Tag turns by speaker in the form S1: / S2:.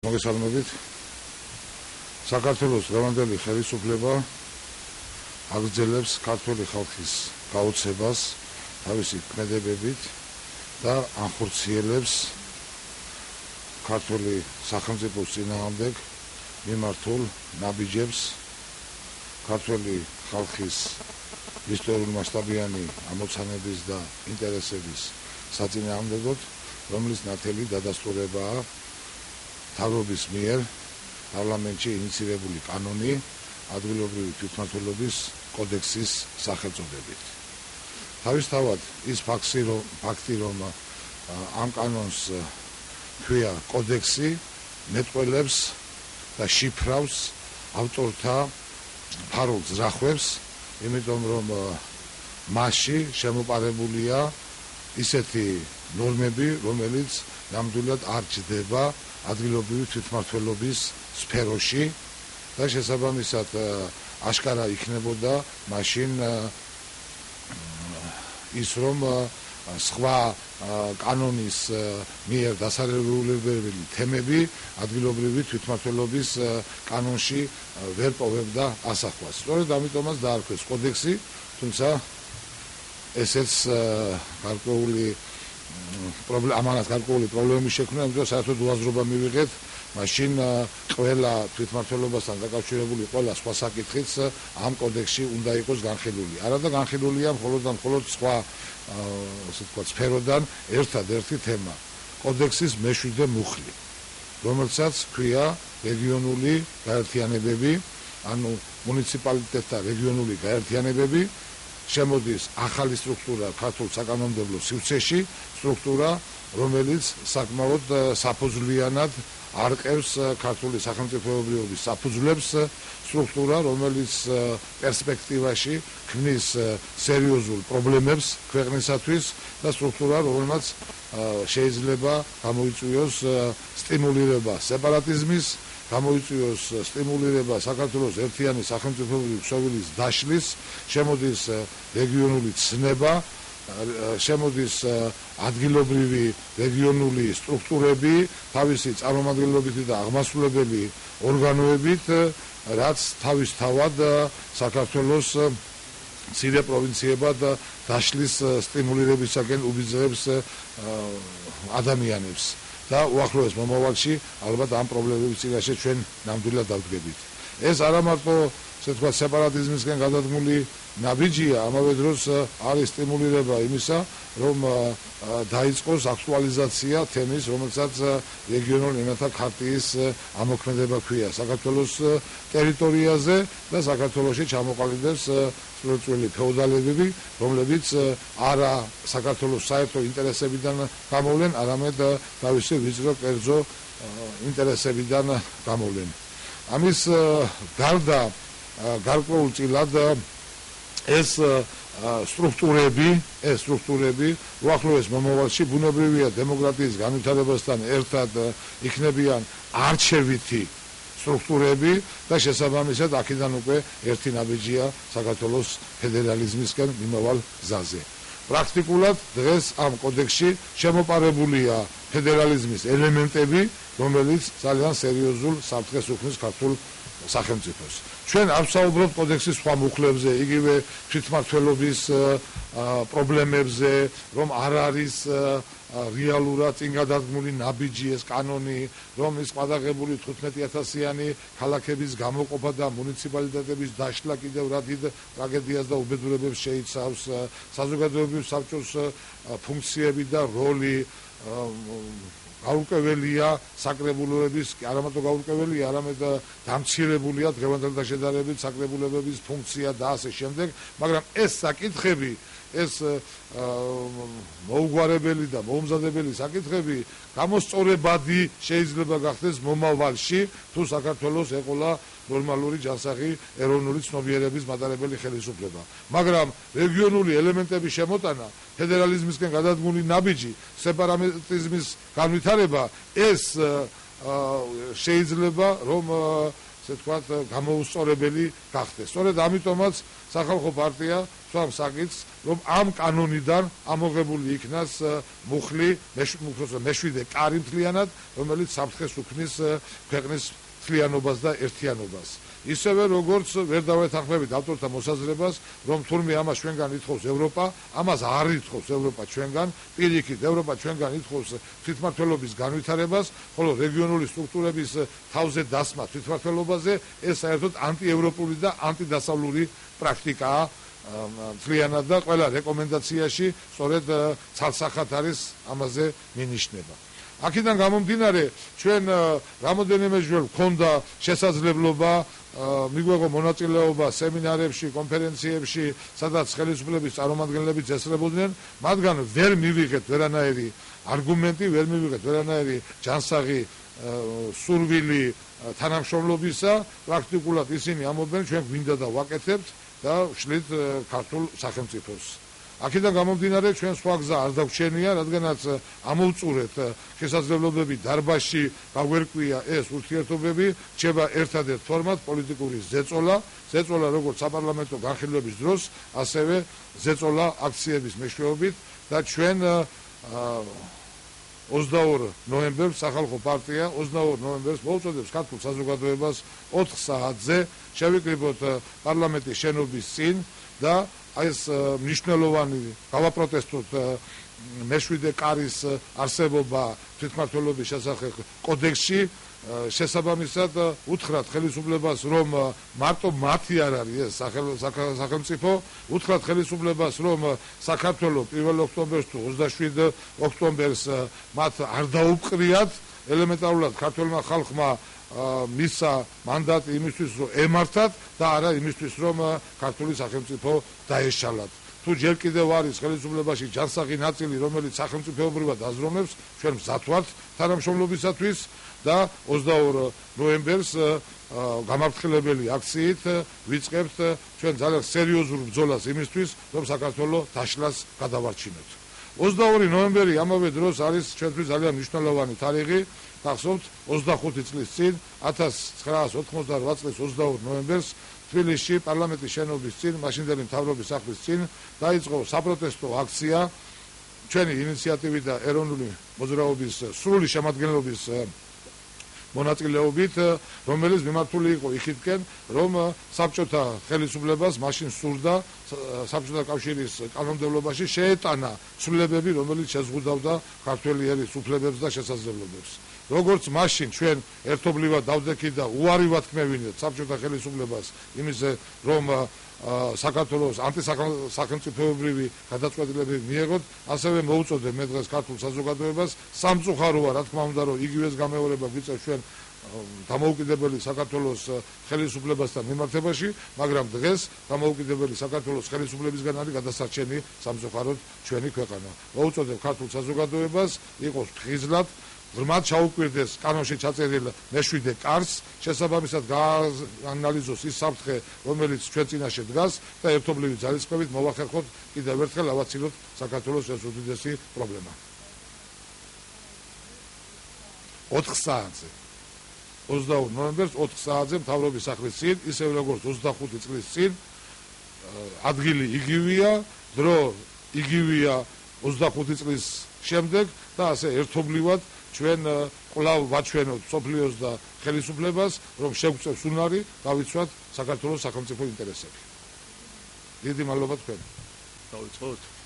S1: მოგესალმებით. საქართველოს დღევანდელი ხელისუფლება აგრძელებს ქართული ხალხის გაოცებას თავისი ქმედებებით და ახორციელებს ქართული სახელმწიფოს წინააღმდეგ მიმართულ ნაბიჯებს ქართული ხალხის ისტორიულ მასშტაბიანი ამოცანების და ინტერესების საწინააღმდეგოდ, რომლის ნათელი დადასტურებაა თავრობის მიერ პარლამენტში ინიციირებული კანონი ადგილობრივი თვითმმართველობის კოდექსის სახელწოდებით. თავისთავად ის ფაქტი, რომ ამ კანონს ქვია კოდექსი, მეტყველებს და შიფრავს ავტორთა ფარულ ძრახვებს, იმიტომ რომ მასში შემოპარებულია ისეთი ნორმები, რომელიც ნამდვილად არ ჩდება ადგილობრივი თვითმმართველობის სფეროში და შესაბამისად აშკარა იქნებოდა მაშინ ის, რომ სხვა კანონის მიერ დასარევლებელი თემები ადგილობრივი თვითმმართველობის კანონში ვერ პოვებდა ასახვას. სწორედ ამიტომაც დაარქვეს კოდექსი, თუმცა ესეც გარკვეული ამანაც გარკვეული პრობლემის შექმნა, იმიტომ რომ საერთოდ უაზრობა მივიღეთ მაშინ ყველა თვითმმართველობასთან დაკავშირებული ყველა სხვა საკითხიც ამ კოდექსში უნდა იყოს განხილული. არადა განხილულია მხოლოდ და მხოლოდ სხვა ასე ვთქვათ სფეროდან ერთადერთი თემა კოდექსის მე-7 მუხლი, რომელსაც ქვია რეგიონული გაერთიანებები, ანუ მუნიციპალიტეტთა რეგიონული გაერთიანებები. შემოდის ახალი სტრუქტურა ქართულ საკანონმდებლო სივრცეში, სტრუქტურა, რომელიც საკმაოდ საფუძვლიანად არყევს ქართული სახელმწიფოებრიობის საფუძვლებს, სტრუქტურა, რომელიც პერსპექტივაში ქმნის სერიოზულ პრობლემებს ქვეყნისათვის და სტრუქტურა, რომელმაც შეიძლება გამოიწვიოს სტიმულირება სეპარატიზმის, გამოიწვიოს სტიმულირება საქართველოს ერთიანი სახელმწიფოებრივი ქსოვილის დაშლის, შემოდის რეგიონული ცნება, შემოდის ადგილობრივი რეგიონული სტრუქტურები თავისი წარმომადგენლობითი და აღმასრულებელი ორგანოებით, რაც თავისთავად საქართველოს მცირე პროვინციებად დაშლის სტიმულირებისაკენ უბიძღებს ადამიანებს. და უახლოეს მომავალში ალბათ ამ პრობლემების წინაშე ჩვენ ნამდვილად დავდგებით. ეს არა მარტო ასე ვთქვათ სეპარატიზმისგან გადადგმული ნაბიჯია, ამავე დროს არის სტიმულირება იმისა, რომ დაიწყოს აქტუალიზაცია თემის, რომელსაც რეგიონული ენათა ქარტიის ამოქმედება ქვია საქართველოს ტერიტორიაზე და საქართველოში ჩამოყალიბდეს სრულწლელი ფეოდალებები, რომლებიც არა საქართველოს საერთო ინტერესებიდან გამოვლენ, არამედ თავისი ვიწრო კერძო ინტერესებიდან გამოვლენ. ამის გარდა გარკვეულწილად ეს სტრუქტურები უახლოეს მომავალში ბუნებრივია დემოკრატიის განვითარებასთან ერთად იქნებიან არჩევითი სტრუქტურები და შესაბამისად აქედან უკვე ერთი ნაბიჯია საქართველოს ფედერალიზმისკენ მიმავალ გზაზე. პრაქტიკულად დღეს ამ კოდექსში შემოპარებულია ფედერალიზმის ელემენტები, რომელიც ძალიან სერიოზულ საფრთხეს უქმნის ქართულ სახელმწიფოს. ჩვენ არ ვსაუბრობთ კოდექსის სხვა მუხლებზე, იგივე თვითმმართველობის პრობლემებზე, რომ არ არის რეალურად წინ გადადგმული ნაბიჯი ეს კანონი, რომ ის ყადაღებული 15,000-იანი ქალაქების გამოყოფა და მუნიციპალიტეტების დაშლა კიდევ რა დიდ ტრაგედიას და უბედურებებს შეიცავს, საზოგადოებრივ საბჭოს ფუნქციები და როლი გაურკვეველია საკრებულოების, არა მარტო გაურკვეველია, არამედ დამცირებულია დღევანდელი შედარებით საკრებულოების ფუნქცია და ასე შემდეგ, მაგრამ ეს საკითხები, ეს მოუგვარებელი და მოუმზადებელი საკითხები გამოსწორებადი შეიძლება გახდეს მომავალში, თუ საქართველოს ეყოლა ნორმალური ჯანსაღი ეროვნული ცნობიერების მატარებელი ხელისუფლება. მაგრამ რეგიონული ელემენტების შემოტანა, ფედერალიზმისკენ გადადგმული ნაბიჯი, სეპარატიზმის განვითარება, ეს შეიძლება რომ ასე ვთქვათ, გამოუსწორებელი გახდეს. სწორედ ამიტომაც სახალხო პარტია სვამ საკითხს, რომ ამ კანონიდან ამოღებული იქნას მუხლი, მეშვიდე კარი მთლიანად, რომელიც საფრთხეს უქმნის ქვეყნის მთლიანობას და ერთიანობას. ისევე როგორც ვერ დავეთანხმებით ავტორთა მოსაზრებას, რომ თურმე ამას ჩვენგან ითხოვს ევროპა, ამას არ ითხოვს ევროპა ჩვენგან, პირიქით ევროპა ჩვენგან ითხოვს თვითმმართველობის განვითარებას, ხოლო რეგიონული სტრუქტურების თავზე დასმა თვითმმართველობაზე ეს საერთოდ ანტიევროპული და ანტიდასავლური პრაქტიკაა. მთლიანად და ყველა რეკომენდაციაში სწორედ ცალსახად არის ამაზე მინიშნება. აქედან გამომდინარე, ჩვენ რამოდენიმე ჯერ გვქონდა შესაძლებლობა მიგვეღო მონაწილეობა სემინარებში, კონფერენციებში, სადაც ხელისუფლების წარმომადგენლები წესრებოდნენ, მათგან ვერ მივიღეთ ვერანაირი არგუმენტი, ვერ მივიღეთ ვერანაირი ჯანსაღი სურვილი თანამშრომლობისა, პრაქტიკულად ისინი ამობენ, ჩვენ გვინდა და ვაკეთებთ და ვშლით ქართულ სახელმწიფოს. აქედან გამომდინარე, ჩვენ სხვა გზა არ დაგვჩენია, რადგანაც ამოვწურეთ შესაძლებლობები დარბაზში გაგვერკვია ეს ურთიერთობები, რჩება ერთადერთ ფორმად პოლიტიკური ზეწოლა, როგორც საპარლამენტო განხილვების დროს, ასევე ზეწოლა აქციების მეშვეობით და ჩვენ 22 ნოემბერს სახალხო პარტია 22 ნოემბერს მოუწოდებს ქართულ საზოგადოებას 4 საათზე შევიკრიბოთ პარლამენტის შენობის წინ და ეს მნიშვნელოვანი გავაპროტესტოთ მეშვიდე კარის არსებობა თვითმმართველობის შესახებ კოდექსში შესაბამისად უთხრათ ხელისუფლებას რომ მარტო მათი არ არის ეს სახელმწიფო უთხრათ ხელისუფლებას რომ საქართველოს 1 ოქტომბერს თუ 27 ოქტომბერს მათ არ დაუპყრიათ ელემენტარულად ქართულმა ხალხმა მისცა მანდატი იმისთვის რომ ემართათ და არა იმისთვის რომ ქართული სახელმწიფო დაეშალათ. თუ ჯერ კიდევ არის ხელისუფლებაში ჯანსაღი ნაწილი რომელიც სახელმწიფოებრივად აზროვნებს, ჩვენ მზად ვართ თანამშრომლობისათვის და 22 ნოემბერს გამაფრთხილებელი აქციით ვიწყებთ ჩვენ ძალიან სერიოზულ ბრძოლას იმისთვის რომ საქართველოს დაშლას გადავარჩინოთ. 22 ნოემბერი ამავე დროს არის ჩვენთვის ძალიან მნიშვნელოვანი თარიღი. გახსოვთ 25 წლის წინ 1988 წლის 22 ნოემბერს თბილისში პარლამენტის შენობის წინ მაშინდელი მთავრობის სახლის წინ დაიწყო საპროტესტო აქცია ჩვენი ინიციატივით და ეროვნული მოძრაობის სრული შემადგენლობის მონაწილეობით, რომელიც მიმართული იყო იქითკენ, რომ საბჭოთა ხელისუფლებას მაშინ სურდა საბჭოთა კავშირის კანონმდებლობაში შეეტანა ცვლილებები, რომელიც შეზღუდავდა ქართველიერის უფლებებს და შესაძლებლობებს. როგორც მაშინ ჩვენ ერთობლივად დავდექით და უარივად კმევინეთ საბჭოთა ხელისუფლებას იმისზე, რომ საქართველოს ანტისახელმწიფოებრივი გადაწყვეტილებები მიეღოთ, ასევე მოუწოდებ მე დღეს ქართულ საზოგადოებას სამწუხაროა, რა თქმა უნდა, რომ იგივეს გამეორება გვიწევს ჩვენ დამოუკიდებელი საქართველოს ხელისუფლებასთან მიმართებაში, მაგრამ დღეს დამოუკიდებელი საქართველოს ხელისუფლებისგან არის გადასარჩენი სამწუხაროდ ჩვენი ქვეყანა. მოუწოდებ ქართულ საზოგადოებას იყოს ფხიზლად ღრმად ჩაუკვირდეს კანონში ჩაწერილ მეშვიდე კარს, შესაბამისად გაანალიზოს ის საფრთხე, რომელიც ჩვენ წინაშე დგას და ერთობლივი ძალისხმევით მოვახერხოთ კიდევ ერთხელ ავაცილოთ საქართველოს ეს უდიდესი პრობლემა. 4 საათზე 22 ნოემბერს 4 საათზე მთავრობის სახლის წინ, ისევე როგორც 25 წლის წინ ადგილი იგივეა, დრო იგივეა 25 წლის შემდეგ და ასე ერთობლივად ჩვენ კვლავ ვაჩვენოთ სოფლიოს და ხელისუფლებას, რომ შეგვწევს უნარი გავიცვათ საქართველოს სახელმწიფო ინტერესები. დიდი მადლობა თქვენ.
S2: დავიწყოთ.